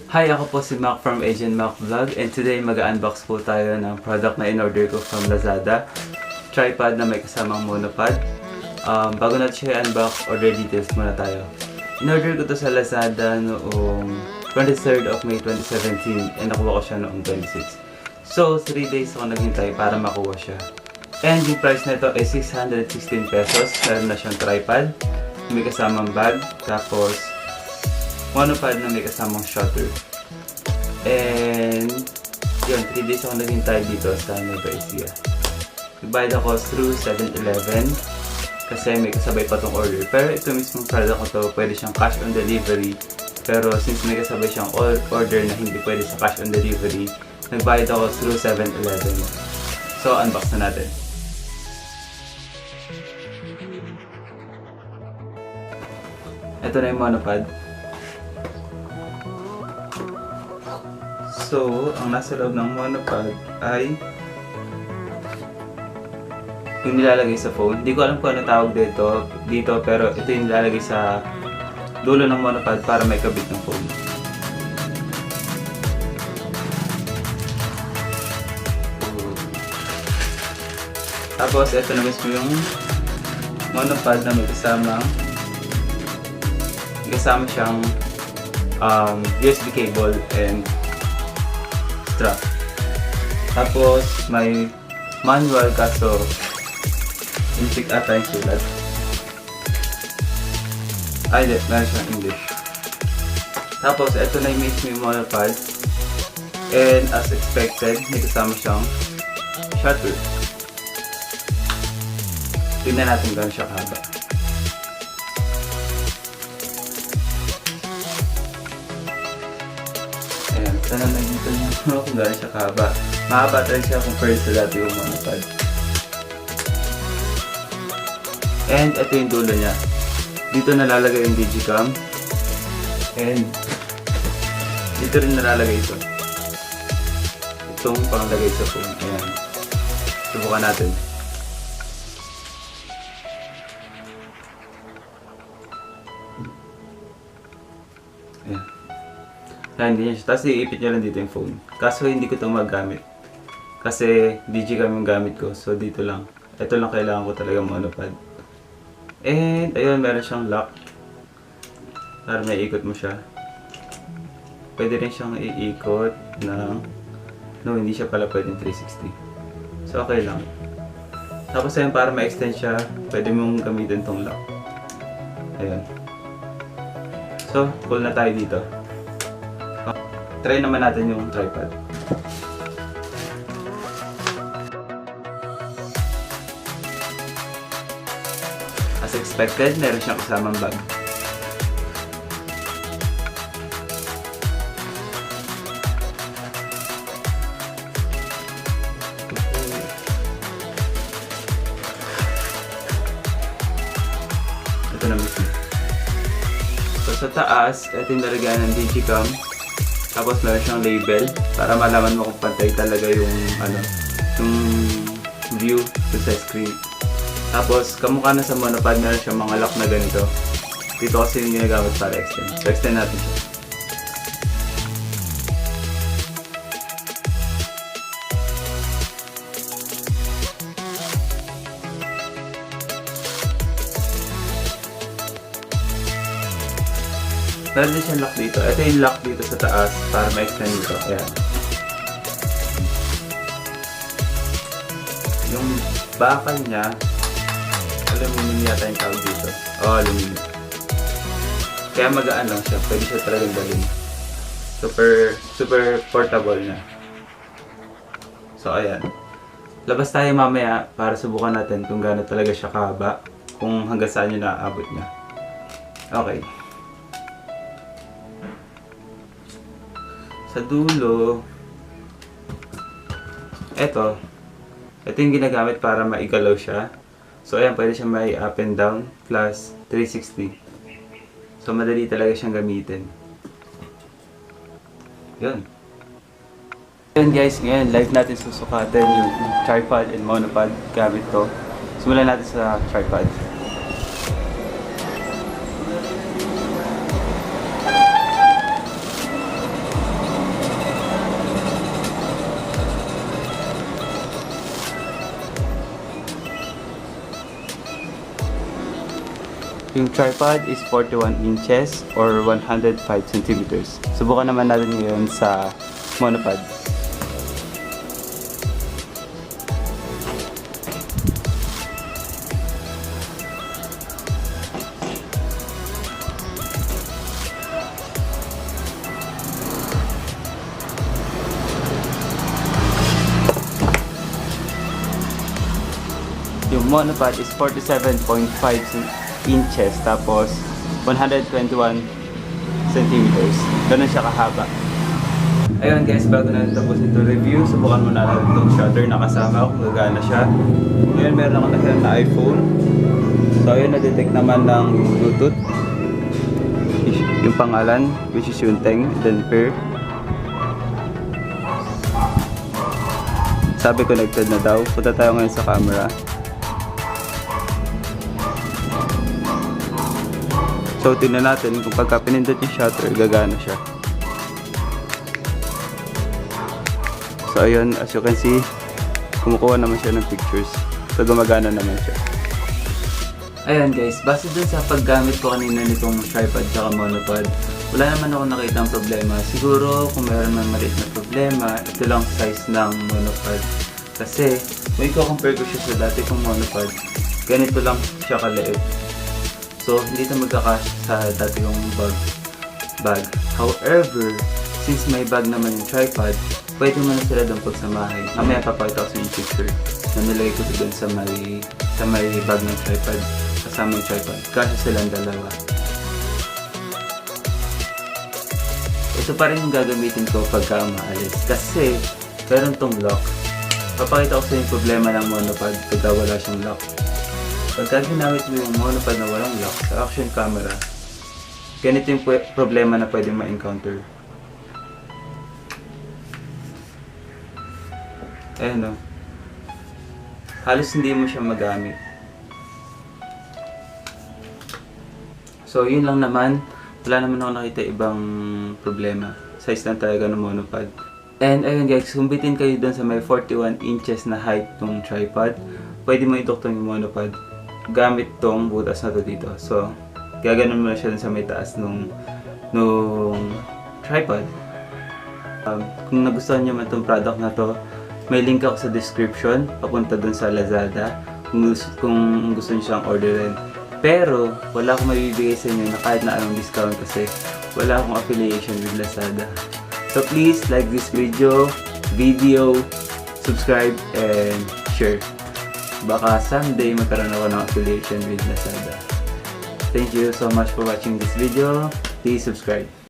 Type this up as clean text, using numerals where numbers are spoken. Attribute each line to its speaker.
Speaker 1: Hi, ako po si Mac from Agent Mac Vlog, and today mag-unbox po tayo ng product na in-order ko from Lazada. Tripod na may kasamang monopod. Bago natin siya i-unbox, order details muna tayo. In-order ko to sa Lazada noong 23rd of May 2017 and nakuha ko siya noong 26. So, 3 days ako naghintay para makuha siya. And yung price nito ay 616 pesos. Meron na siyang tripod, may kasamang bag, tapos monopod na may kasamang shutter. And yun, 3 days ako naghintay dito sa Nueva Ecija. Nagbayad ako through 7-Eleven kasi may kasabay pa tong order. Pero ito mismong product ko to, pwede siyang cash on delivery. Pero since may kasabay siyang order na hindi pwede sa cash on delivery, nagbayad ako through 7-Eleven. So, unbox na natin. Ito na yung monopod. So, ang nasa loob ng monopod ay yung nilalagay sa phone. Hindi ko alam kung ano tawag dito pero ito yung nilalagay sa dulo ng monopod para may kabit ng phone. Tapos, ito na mismo yung monopod na may kasama siyang USB cable and strap. Tapos may manual kaso English ata yung sulat. Ay, meron siyang English. Tapos ito na yung mismo yung monopod. And as expected, may kasama siyang shutter. Tingnan natin gano'n siya kahaba. Ayan, sana nakikita niyo kung gano'n siya kahaba. Mahaba talaga siya compared sa dati yung monopod. And ito yung dulo niya. Dito nalalagay yung digicam. And dito rin nalalagay ito. Itong panglagay sa phone. Ayan. Subukan natin. Ayan. Ayan, hindi niya siya. Tapos iipit niya lang dito yung phone. Kaso hindi ko itong magamit. Kasi digicam yung gamit ko. So dito lang. Ito lang kailangan ko talaga monopod. And ayun, meron siyang lock. Para may ikot mo siya. Pwede rin siyang iikot ng... No, hindi siya pala pwedeng 360. So okay lang. Tapos ayun, para ma-extend siya, pwede mong gamitin tong lock. Ayun. So, pull na tayo dito. Try naman natin yung tripod. As expected, meron siyang kasamang bag. Ito na mismo. So sa taas, ito yung nalagyan ng digicam. Tapos meron siyang label para malaman mo kung pantay talaga yung yung view sa screen. Tapos, kamukha na sa monopod, meron siyang mga lock na ganito. Dito kasi yung ginagamit para extend. So, extend natin siya. Meron din siyang lock dito. Ito yung lock dito sa taas para ma-extend dito. Ayan. Yung bakal niya, aluminum yata yung tawag dito. Oh, aluminum. Kaya magaan lang siya. Pwede siya talagang dalhin. Super portable na. So, ayan. Labas tayo mamaya para subukan natin kung gaano talaga siya kahaba. Kung hanggang saan yung naaabot niya. Okay. Sa dulo, ito yung ginagamit para maigalaw siya. So ayan, pwede siya may up and down plus 360. So madali talaga siyang gamitin. Yun. Yun guys, ngayon live natin susukatin yung tripod and monopod gamit to. Simulan natin sa tripod. Yung tripod is 41 inches or 105 centimeters. Subukan naman natin ngayon sa monopod. Yung monopod is 47.5 inches tapos 121 centimeters. Ganun siya kahaba. Ayun guys, bago na tapos ito review, subukan muna natin itong shutter na kasama kung gagana siya. Ngayon meron ako na iPhone. So ayun, na-detect naman ng Bluetooth. Yung pangalan, which is Yunteng, then pair. Sabi connected na daw. Punta tayo ngayon sa camera. So, tingnan natin kung pagka pinindot yung shutter, gagana siya. So, ayun, as you can see, kumukuha naman siya ng pictures. So, gumagana naman siya. Ayun guys, base dun sa paggamit ko kanina nitong tripod at monopod, wala naman ako nakitang problema. Siguro, kung mayroon man maliit na problema, ito lang size ng monopod. Kasi, kung i-compare ko siya sa dati kong monopod, ganito lang siya kaliit. So, hindi ito magkakasya sa dati yung bag. However, since may bag naman yung tripod, pwede mo na sila doon pagsamahin. Mamaya papakita ko sa yung picture na nilagay ko doon sa may bag ng tripod. Kasama yung tripod. Kasya silang dalawa. Ito pa rin yung gagamitin ko pagka maalis. Kasi, meron tong lock. Papakita ko sa yung problema ng monopod pagka wala siyang lock. Pagka ginamit mo yung monopod na walang lock sa action camera, ganito yung problema na pwedeng ma-encounter. Ayan o. Halos hindi mo siya magamit. So yun lang naman. Wala naman ako nakita ibang problema. Size lang talaga ng monopod. And ayun guys, kung bitin kayo dun sa may 41 inches na height ng tripod, pwede mo ituktong yung monopod gamit tong butas na to dito. So, gaganon mo na siya sa may taas nung tripod. Kung nagustuhan nyo man itong product na to, may link ako sa description papunta dun sa Lazada kung gusto nyo siyang orderin. Pero, wala akong mabibigay sa inyo na kahit na anong discount kasi wala akong affiliation with Lazada. So, please like this video, subscribe, and share. Baka someday magkaroon ako ng affiliation with Lazada. Thank you so much for watching this video. Please subscribe.